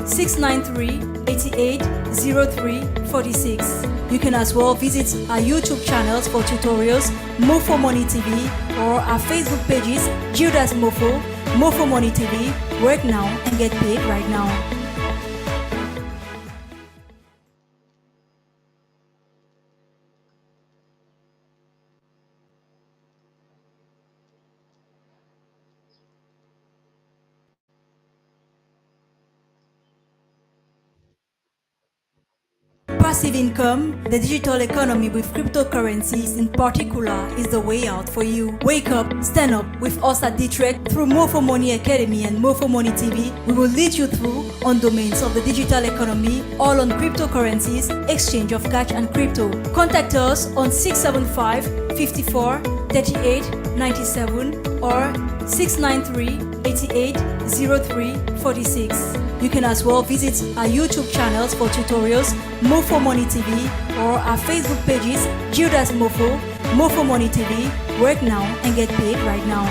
693-8803-46. You can as well visit our YouTube channels for tutorials, MOFFO Money TV, or our Facebook pages, Gildas MOFFO, MOFFO Money TV. Work now and get paid right now. Passive income, the digital economy with cryptocurrencies in particular is the way out for you. Wake up, stand up with us at DTREC through MOFFO Money Academy and MOFFO Money TV. We will lead you through on domains of the digital economy, all on cryptocurrencies, exchange of cash and crypto. Contact us on 675-54-38-97 or 693-8803-46. You can as well visit our YouTube channels for tutorials, MOFFO Money TV, or our Facebook pages, Gildas MOFFO, MOFFO Money TV. Work now and get paid right now.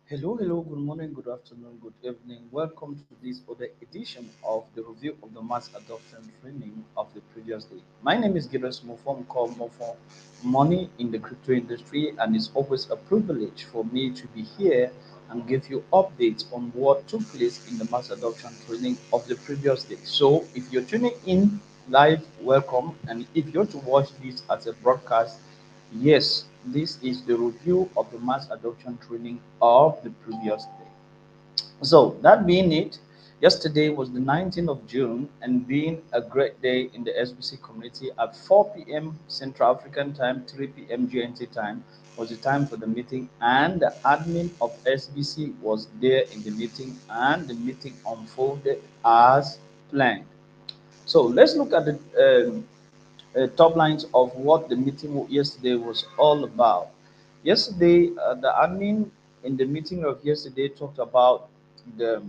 Hello, good morning, good afternoon, good evening. Welcome to this other edition of the review of the mass adoption training of the previous day. My name is Gildas MOFFO. I'm called MOFFO Money in the crypto industry, and it's always a privilege for me to be here and give you updates on what took place in the mass adoption training of the previous day. So if you're tuning in live, welcome, and if you're to watch this as a broadcast, yes, this is the review of the mass adoption training of the previous day. So, that being it, yesterday was the 19th of June, and being a great day in the SBC community at 4 p.m. Central African time, 3 p.m. GMT time was the time for the meeting, and the admin of SBC was there in the meeting, and the meeting unfolded as planned. So, let's look at the top lines of what the meeting yesterday was all about. Yesterday, the admin in the meeting of yesterday talked about the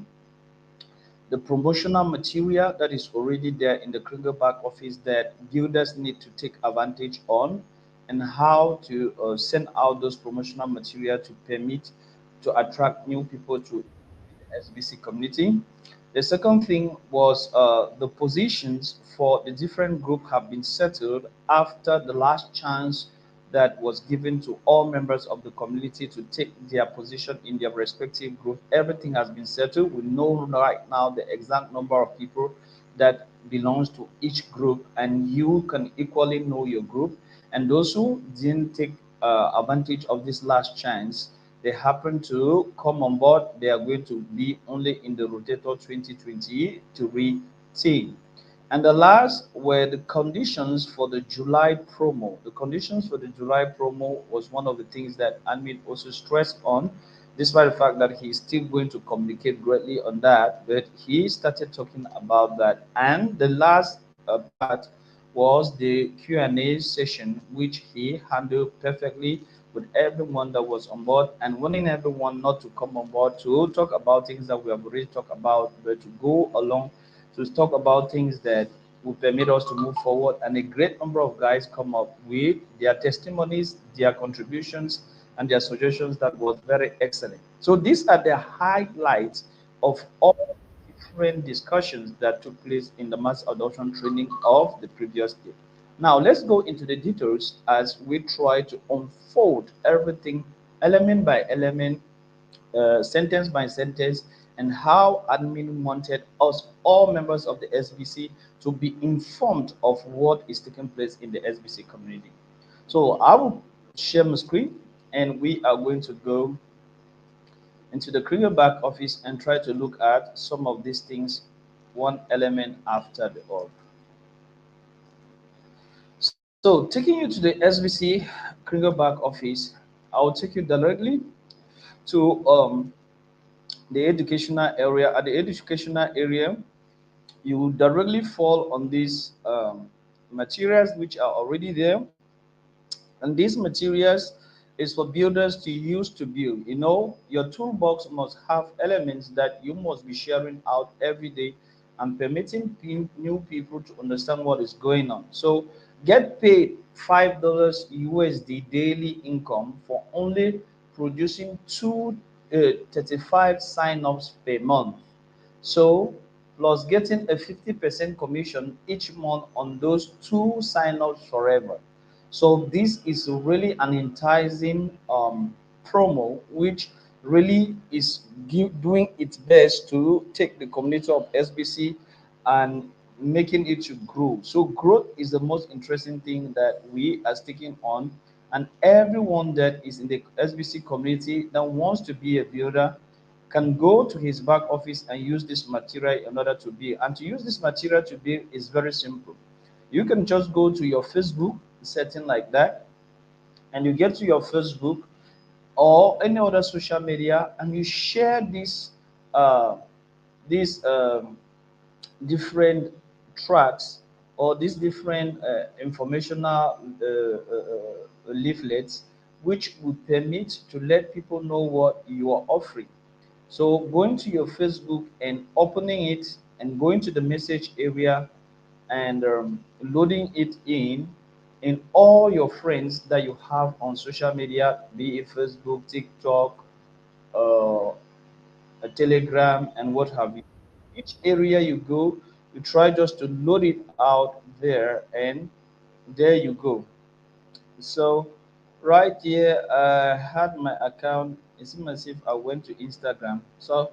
the promotional material that is already there in the Kringle back office that builders need to take advantage on, and how to send out those promotional material to permit to attract new people to the SBC community. The second thing was the positions for the different group have been settled after the last chance that was given to all members of the community to take their position in their respective group. Everything has been settled. We know right now the exact number of people that belongs to each group, and you can equally know your group. And those who didn't take advantage of this last chance, they happen to come on board, they are going to be only in the Rotator 2023 team. And the last were the conditions for the July promo. The conditions for the July promo was one of the things that admin also stressed on, despite the fact that he's still going to communicate greatly on that, but he started talking about that. And the last part was the Q&A session, which he handled perfectly with everyone that was on board, and wanting everyone not to come on board to talk about things that we have already talked about, but to go along to talk about things that will permit us to move forward. And a great number of guys come up with their testimonies, their contributions, and their suggestions that was very excellent. So these are the highlights of all different discussions that took place in the mass adoption training of the previous day. Now let's go into the details as we try to unfold everything element by element, sentence by sentence, and how admin wanted us, all members of the SBC, to be informed of what is taking place in the SBC community. So I will share my screen, and we are going to go into the Kringle back office and try to look at some of these things, one element after the other. So taking you to the SBC Kringle back office, I will take you directly to the educational area. At the educational area, you will directly fall on this materials which are already there, and these materials is for builders to use to build. You know, your toolbox must have elements that you must be sharing out every day and permitting new people to understand what is going on. So get paid $5 USD daily income for only producing 35 sign-ups per month. So, plus getting a 50% commission each month on those two sign-ups forever. So this is really an enticing promo, which really is doing its best to take the community of SBC and making it to grow. So growth is the most interesting thing that we are sticking on, and everyone that is in the SBC community that wants to be a builder can go to his back office and use this material in order to build. And to use this material to build is very simple. You can just go to your Facebook setting like that, and you get to your Facebook or any other social media, and you share uh, these different tracks or these different informational leaflets, which will permit to let people know what you are offering. So going to your Facebook and opening it and going to the message area and loading it in all your friends that you have on social media, be it Facebook, TikTok, uh, a Telegram, and what have you. Each area you go, you try just to load it out there, and there you go. So right here, I had my account. It seems as if I went to Instagram. So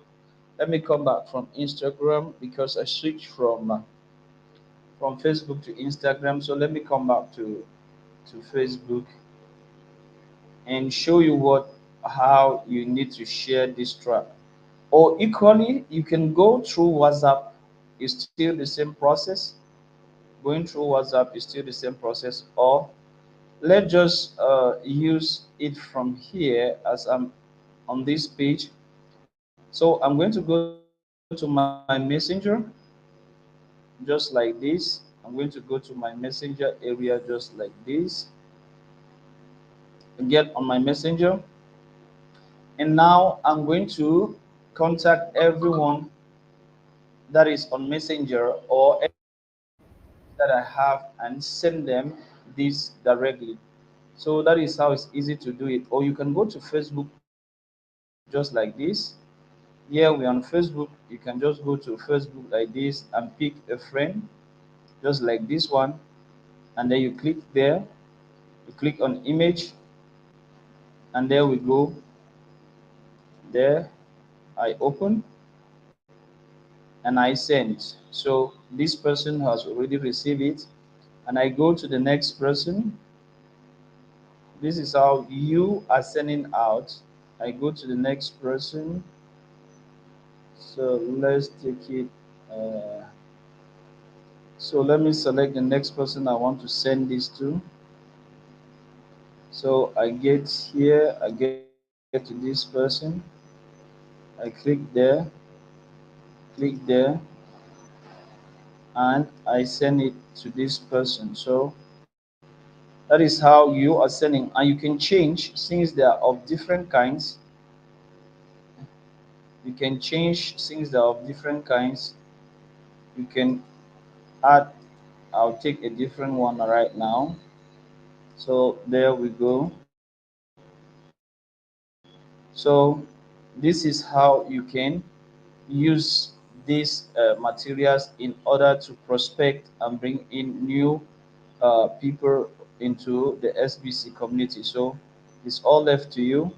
let me come back from Instagram because I switched from Facebook to Instagram. So let me come back to Facebook and show you what how you need to share this track. Or equally, you can go through WhatsApp. It's still the same process. Going through WhatsApp is still the same process. Or let's just use it from here as I'm on this page. So I'm going to go to my messenger just like this. I'm going to go to my messenger area just like this. Get on my messenger, and now I'm going to contact everyone that is on messenger or that I have and send them this directly. So that is how it's easy to do it. Or you can go to Facebook just like this. Here we on Facebook. You can just go to Facebook like this and pick a friend just like this one, and then you click there. You click on image, and there we go. There I open and I send. So this person has already received it, and I go to the next person. This is how you are sending out. I go to the next person. So let's take it. Uh, so let me select the next person I want to send this to. So I get here, I get to this person. I click there, click there, and I send it to this person. So that is how you are sending, and you can change since they are of different kinds. You can change since they are of different kinds. You can add. I'll take a different one right now. So there we go. So this is how you can use these materials in order to prospect and bring in new people into the SBC community. So it's all left to you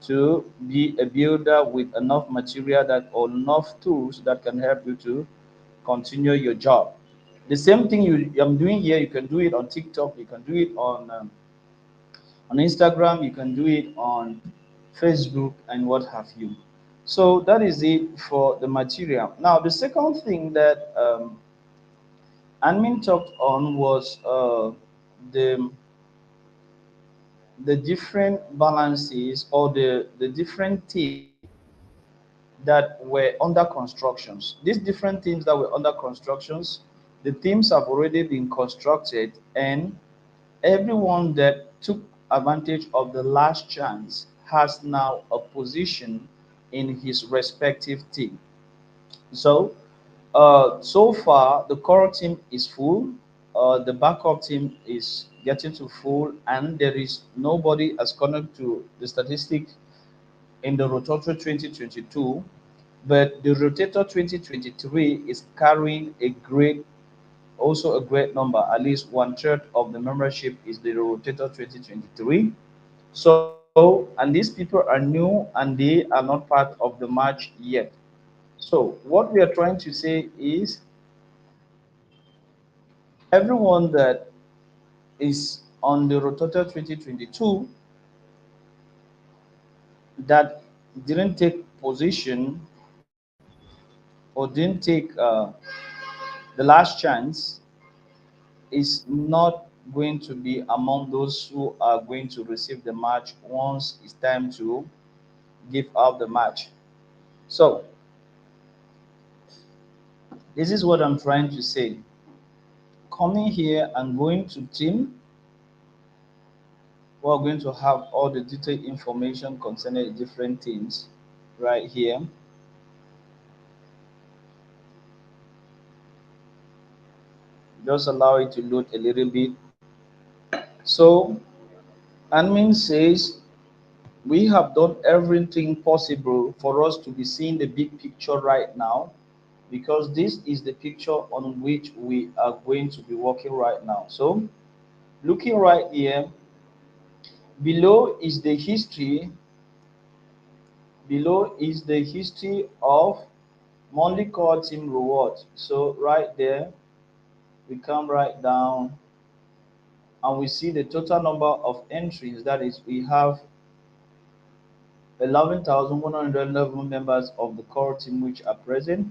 to be a builder with enough material that or enough tools that can help you to continue your job. The same thing I'm doing here, you can do it on TikTok, you can do it on Instagram, you can do it on Facebook, and what have you. So that is it for the material. Now, the second thing that admin talked on was the the different balances or the different teams that were under constructions. These different teams that were under constructions The teams have already been constructed, and everyone that took advantage of the last chance has now a position in his respective team. So, so far the core team is full. The backup team is getting to full, and there is nobody as connected to the statistic in the rotator 2022. But the rotator 2023 is carrying a great, also a great number. At least one third of the membership is the rotator 2023. So, and these people are new and they are not part of the match yet. So, what we are trying to say is everyone that is on the rotator 2022 that didn't take position or didn't take the last chance is not going to be among those who are going to receive the match once it's time to give out the match. So, this is what I'm trying to say. Coming here and going to team, we're going to have all the detailed information concerning the different teams right here. Just allow it to load a little bit. So, admin says we have done everything possible for us to be seeing the big picture right now, because this is the picture on which we are going to be working right now. So, looking right here, below is the history. Below is the history of monthly core team rewards. So right there, we come right down and we see the total number of entries. That is, we have 11,111 members of the core team which are present.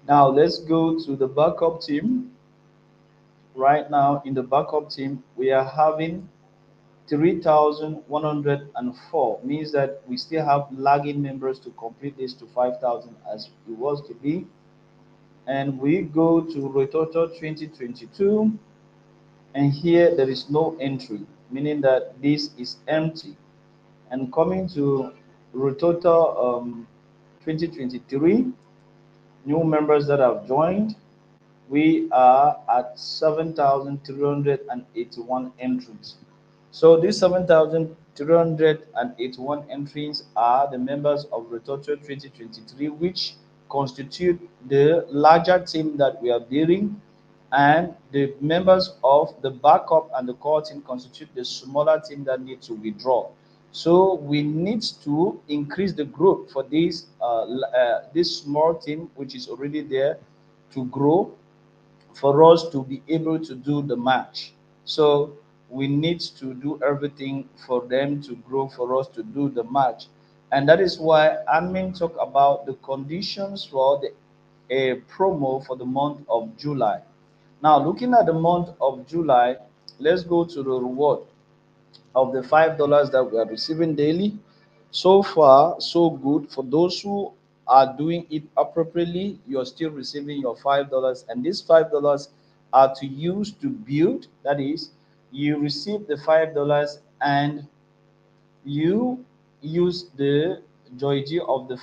Now let's go to the backup team. Right now in the backup team, we are having 3,104, means that we still have lagging members to complete this to 5,000 as it was to be. And we go to rotator 2022, and here there is no entry, meaning that this is empty. And coming to rotator 2023, new members that have joined, we are at 7,381 entries. So these 7,381 entries are the members of rotator 2023, which constitute the larger team that we are building, and the members of the backup and the core team constitute the smaller team that need to withdraw. So we need to increase the group for this small team which is already there to grow, for us to be able to do the match. So we need to do everything for them to grow, for us to do the match. And that is why admin talk about the conditions for the a promo for the month of July. Now, looking at the month of July, let's go to the reward of the $5 that we are receiving daily. So far, so good. For those who are doing it appropriately, you're still receiving your $5, and these $5 are to use to build. That is, you receive the $5 and you use the joy of the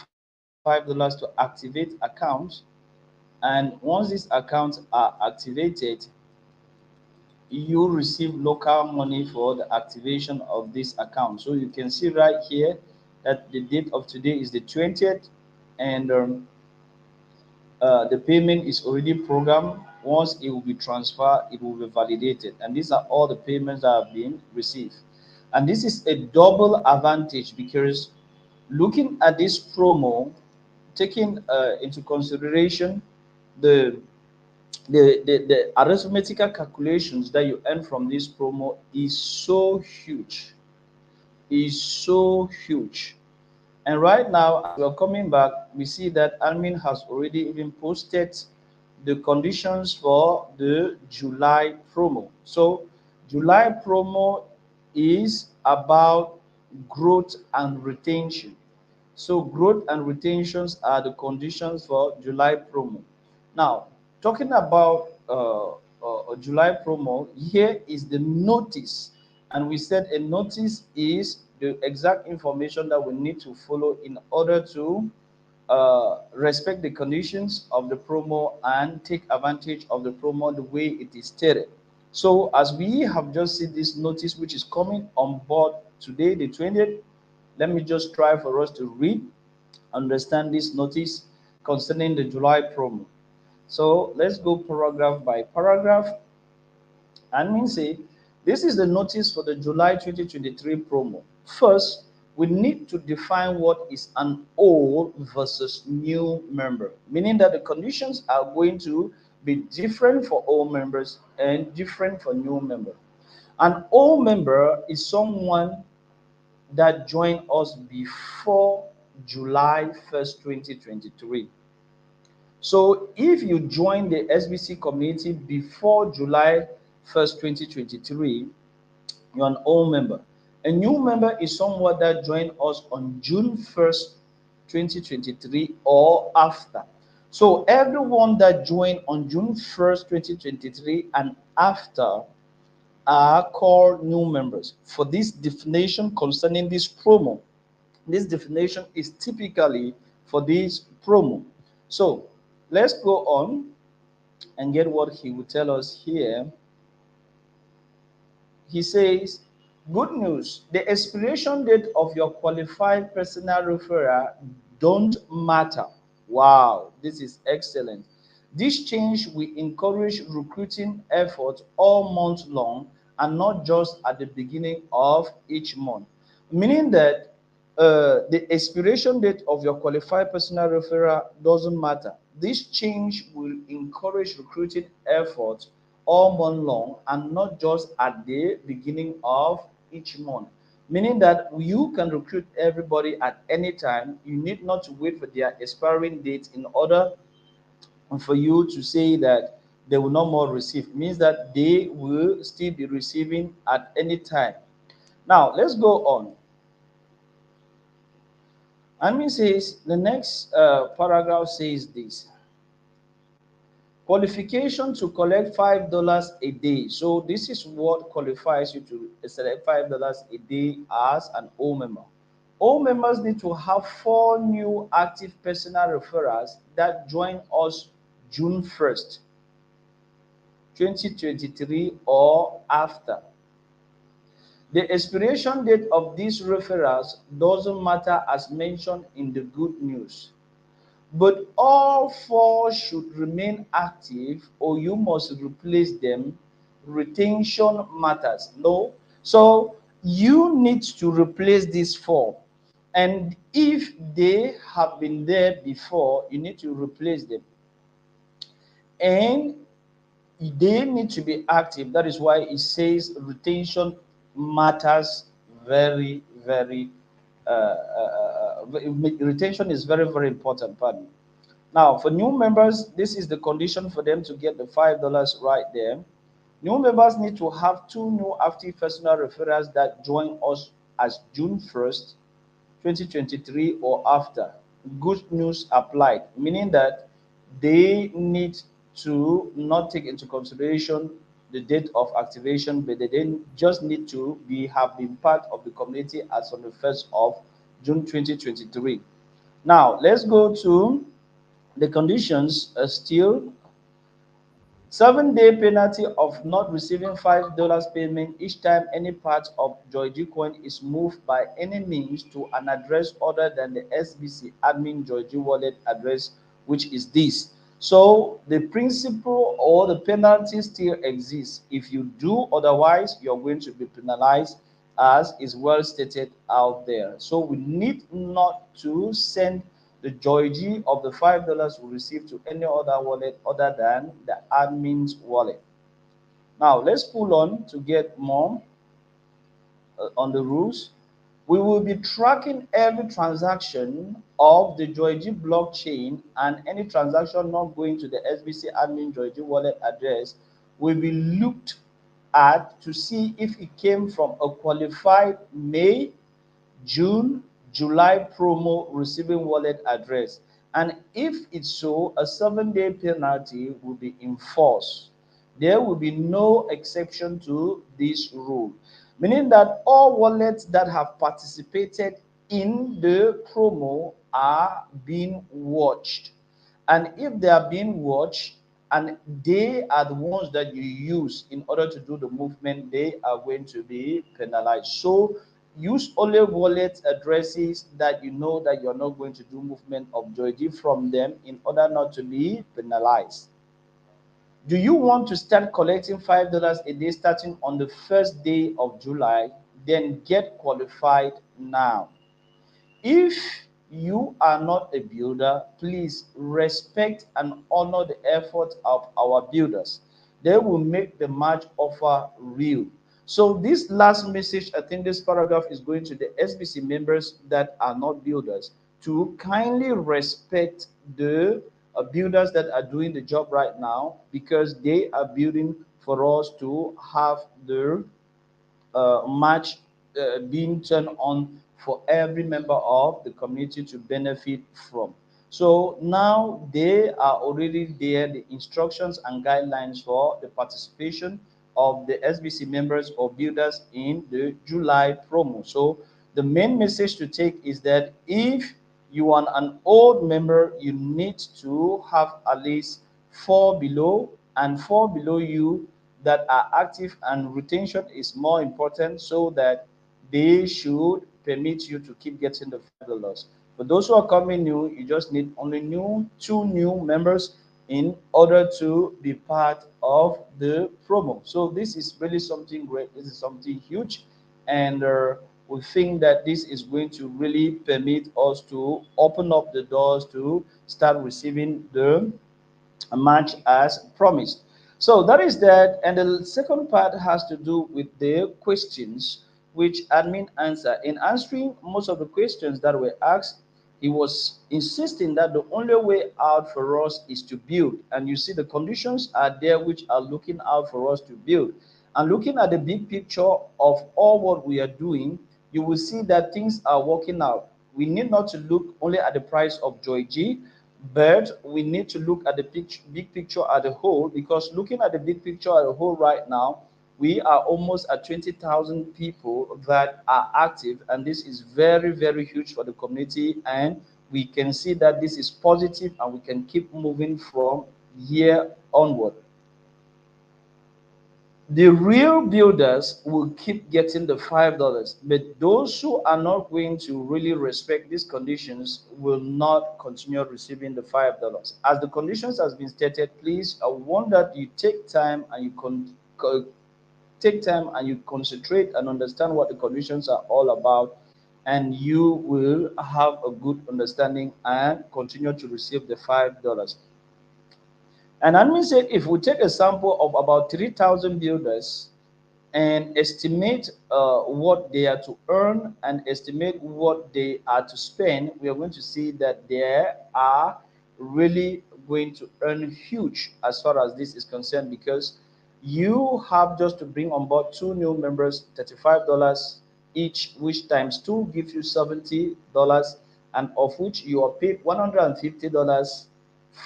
$5 to activate accounts. And once these accounts are activated, you receive local money for the activation of this account. So you can see right here that the date of today is the 20th, and the payment is already programmed. Once it will be transferred, it will be validated, and these are all the payments that have been received. And this is a double advantage, because looking at this promo, taking into consideration the the arithmetical calculations that you earn from this promo is so huge, and right now as we're coming back, we see that admin has already even posted the conditions for the July promo. So July promo is about growth and retention. So growth and retentions are the conditions for July promo. Now, talking about July promo, here is the notice. And we said a notice is the exact information that we need to follow in order to respect the conditions of the promo and take advantage of the promo the way it is stated. So as we have just seen this notice which is coming on board today, the 20th, let me just try for us to read, understand this notice concerning the July promo. So let's go paragraph by paragraph. And mean say, this is the notice for the July 2023 promo. First, we need to define what is an old versus new member, meaning that the conditions are going to be different for old members and different for new member. An old member is someone that joined us before July 1st, 2023. So if you join the SBC community before July 1st, 2023, you're an old member. A new member is someone that joined us on June 1st, 2023 or after. So everyone that joined on June 1st, 2023 and after are called new members. For this definition concerning this promo, this definition is typically for this promo. So let's go on and get what he will tell us here. He says, good news, the expiration date of your qualified personal referral don't matter. Wow, this is excellent. This change will encourage recruiting efforts all month long and not just at the beginning of each month. Meaning that the expiration date of your qualified personal referral doesn't matter. This change will encourage recruiting efforts all month long and not just at the beginning of each month. Meaning that you can recruit everybody at any time. You need not to wait for their expiring date in order for you to say that they will no more receive. It means that they will still be receiving at any time. Now let's go on. And it says the next paragraph says this. Qualification to collect $5 a day. So this is what qualifies you to select $5 a day as an old member. All members need to have 4 new active personal referrals that join us June 1st, 2023 or after. The expiration date of these referrals doesn't matter as mentioned in the good news. But all 4 should remain active or you must replace them. Retention matters. No. So you need to replace these 4. And if they have been there before, you need to replace them. And they need to be active. That is why it says retention matters very, very. Retention is very, very important. Pardon. Now, for new members, this is the condition for them to get the $5 right there. New members need to have 2 new active personal referrals that join us as June 1st, 2023 or after. Good news applied, meaning that they need to not take into consideration the date of activation, but they just need to have been part of the community as on the 1st of June 2023. Now, let's go to the conditions. Still 7-day penalty of not receiving $5 payment each time any part of Georgie coin is moved by any means to an address other than the SBC admin Georgie wallet address, which is this. So the principle or the penalty still exists. If you do otherwise, you're going to be penalized, as is well stated out there. So we need not to send the Georgie of the $5 we receive to any other wallet other than the admin's wallet. Now let's pull on to get more on the rules. We will be tracking every transaction of the Georgie blockchain, and any transaction not going to the SBC admin Georgie wallet address will be looked at to see if it came from a qualified May, June, July promo receiving wallet address. And if it's so, a 7-day penalty will be enforced. There will be no exception to this rule, meaning that all wallets that have participated in the promo are being watched. And if they are being watched and they are the ones that you use in order to do the movement, they are going to be penalized. So use only wallet addresses that you know that you're not going to do movement of Georgie from them in order not to be penalized. Do you want to start collecting $5 a day starting on the first day of July? Then get qualified now. If you are not a builder, please respect and honor the effort of our builders. They will make the match offer real. So this last message, I think this paragraph is going to the SBC members that are not builders to kindly respect the builders that are doing the job right now, because they are building for us to have the match being turned on for every member of the community to benefit from. So now they are already there, the instructions and guidelines for the participation of the SBC members or builders in the July promo. So the main message to take is that if you are an old member, you need to have at least four below, and four below you that are active, and retention is more important so that they should permit you to keep getting the $5. For those who are coming new, you just need only two new members in order to be part of the promo. So this is really something great. This is something huge, and we think that this is going to really permit us to open up the doors to start receiving the match as promised. So that is that. And the second part has to do with the questions which admin answer. In answering most of the questions that were asked, he was insisting that the only way out for us is to build. And you see the conditions are there which are looking out for us to build. And looking at the big picture of all what we are doing, you will see that things are working out. We need not to look only at the price of Joy G, but we need to look at the big picture as a whole, because looking at the big picture as a whole right now, we are almost at 20,000 people that are active, and this is very, very huge for the community, and we can see that this is positive and we can keep moving from here onward. The real builders will keep getting the $5, but those who are not going to really respect these conditions will not continue receiving the $5. As the conditions has been stated, please, I want that you take time and you concentrate and understand what the conditions are all about, and you will have a good understanding and continue to receive the $5. And admin said if we take a sample of about 3,000 builders and estimate what they are to earn and estimate what they are to spend, we are going to see that they are really going to earn huge as far as this is concerned, because you have just to bring on board two new members, $35 each, which times two gives you $70, and of which you are paid $150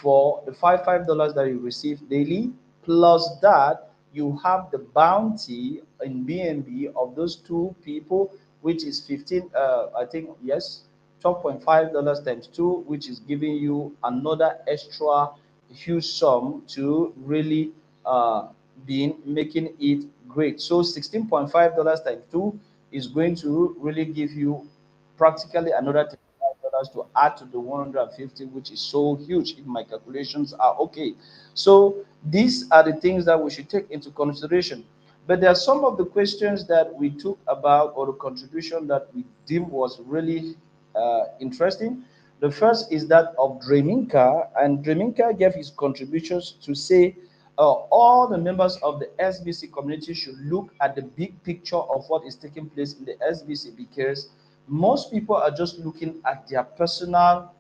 for the $5 that you receive daily. Plus that, you have the bounty in BNB of those two people, which is 15, I think, yes, $12.5 times two, which is giving you another extra huge sum to really be making it great. So $16.5 times two is going to really give you practically another $35 to add to the 150, which is so huge if my calculations are okay. So these are the things that we should take into consideration. But there are some of the questions that we took about, or the contribution that we deemed was really interesting. The first is that of Dreminka, and Dreminka gave his contributions to say all the members of the SBC community should look at the big picture of what is taking place in the SBC, because most people are just looking at their personal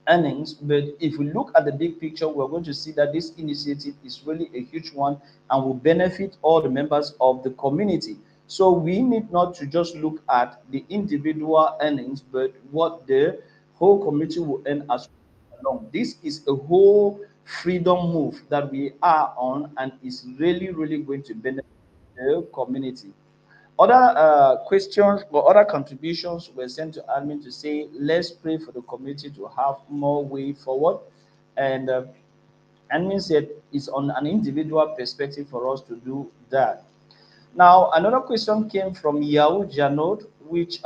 earnings. But if we look at the big picture, we're going to see that this initiative is really a huge one and will benefit all the members of the community. So we need not to just look at the individual earnings, but what the whole community will earn as well. along. This is a whole freedom move that we are on, and is really, really going to benefit the community. Other questions or other contributions were sent to admin to say, let's pray for the community to have more way forward. And admin said it's on an individual perspective for us to do that. Now, another question came from Yahoo Janot, which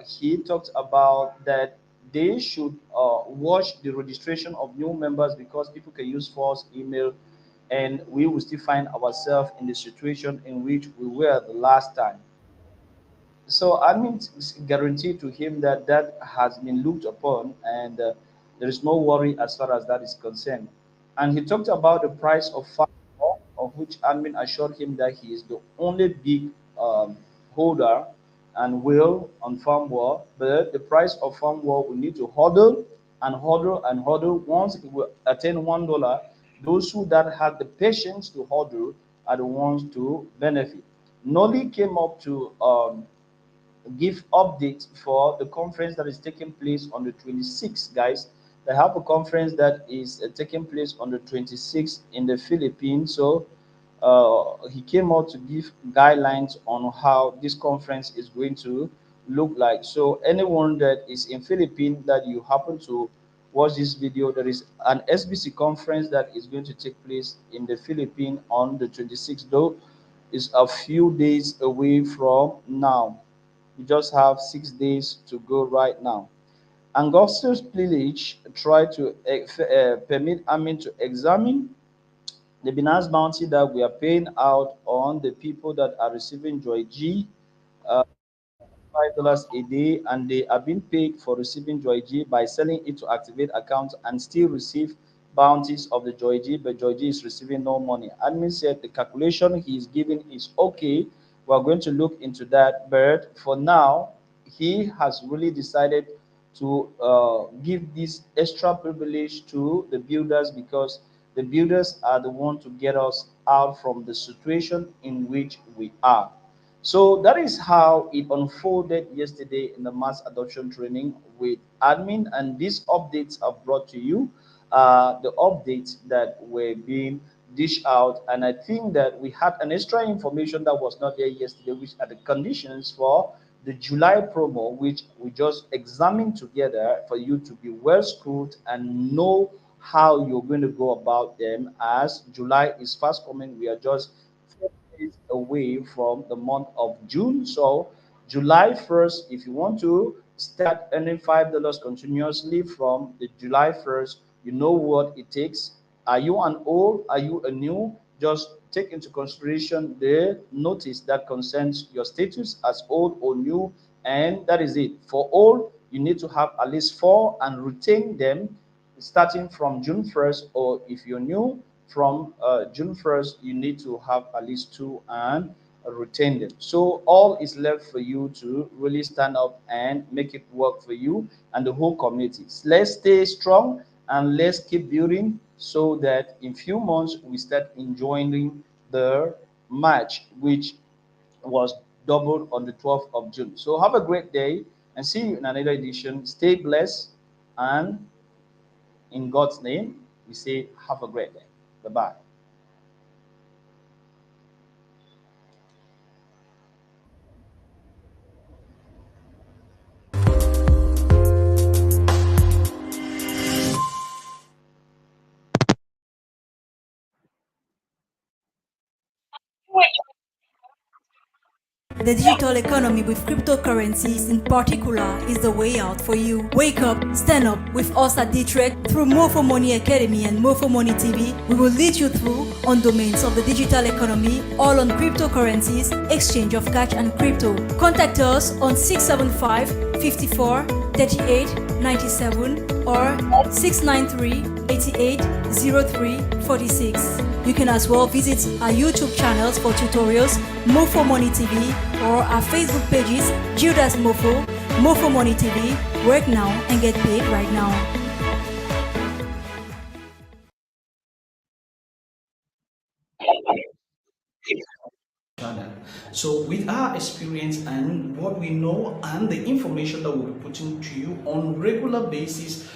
he talked about that they should watch the registration of new members because people can use false email, and we will still find ourselves in the situation in which we were the last time. So I mean, guarantee to him that that has been looked upon, and there is no worry as far as that is concerned. And he talked about the price of farm, of which admin assured him that he is the only big holder and will on farm war. But the price of farm war will need to hodl and hodl and hodl. Once it will attain $1, those who that had the patience to hodl are the ones to benefit. Nolly came up to give updates for the conference that is taking place on the 26th, guys. They have a conference that is taking place on the 26th in the Philippines. So he came out to give guidelines on how this conference is going to look like. So anyone that is in Philippines that you happen to watch this video, there is an SBC conference that is going to take place in the Philippines on the 26th, though is a few days away from now. You just have 6 days to go right now. Augustus Pillage tried to permit Amin to examine the Binance bounty that we are paying out on the people that are receiving Joy G. $5 a day, and they are being paid for receiving Joy G by selling it to activate accounts and still receive bounties of the Joy G, but Joy G is receiving no money. Admin said the calculation he is giving is okay. We're going to look into that, but for now, he has really decided to give this extra privilege to the builders because the builders are the one to get us out from the situation in which we are. So that is how it unfolded yesterday in the mass adoption training with admin, and these updates are brought to you. The updates that were being dished out, and I think that we had an extra information that was not there yesterday, which are the conditions for the July promo, which we just examined together for you to be well schooled and know how you're going to go about them. As July is fast coming, we are just days away from the month of June. So July 1st, if you want to start earning $5 continuously from the July 1st, you know what it takes. Are you an old? Are you a new? Just take into consideration the notice that concerns your status as old or new, and that is it. For old, you need to have at least four and retain them starting from June 1st, or if you're new, from June 1st, you need to have at least two and retain them. So all is left for you to really stand up and make it work for you and the whole community. Let's stay strong and let's keep building so that in few months we start enjoying the match, which was doubled on the 12th of June. So have a great day and see you in another edition. Stay blessed, and in God's name, we say have a great day. Bye-bye. The digital economy with cryptocurrencies in particular is the way out for you. Wake up, stand up with us at DTREC through MOFFO Money Academy and MOFFO Money TV. We will lead you through on domains of the digital economy, all on cryptocurrencies, exchange of cash and crypto. Contact us on 675 54 38 97 or 693 88 03 46. You can as well visit our YouTube channels for tutorials, MOFFO Money TV, or our Facebook pages, Judas MOFFO, MOFFO Money TV. Work now and get paid right now. Channel. So with our experience and what we know and the information that we'll be putting to you on regular basis,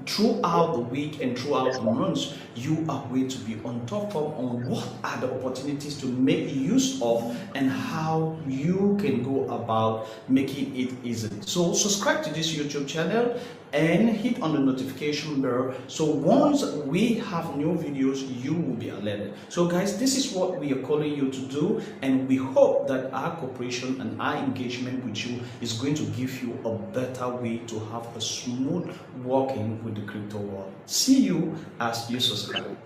throughout the week and throughout the months, you are going to be on top of on what are the opportunities to make use of and how you can go about making it easy. So subscribe to this YouTube channel and hit on the notification bell, so once we have new videos you will be alerted. So guys, this is what we are calling you to do, and we hope that our cooperation and our engagement with you is going to give you a better way to have a smooth walking with the crypto world. See you as you subscribe.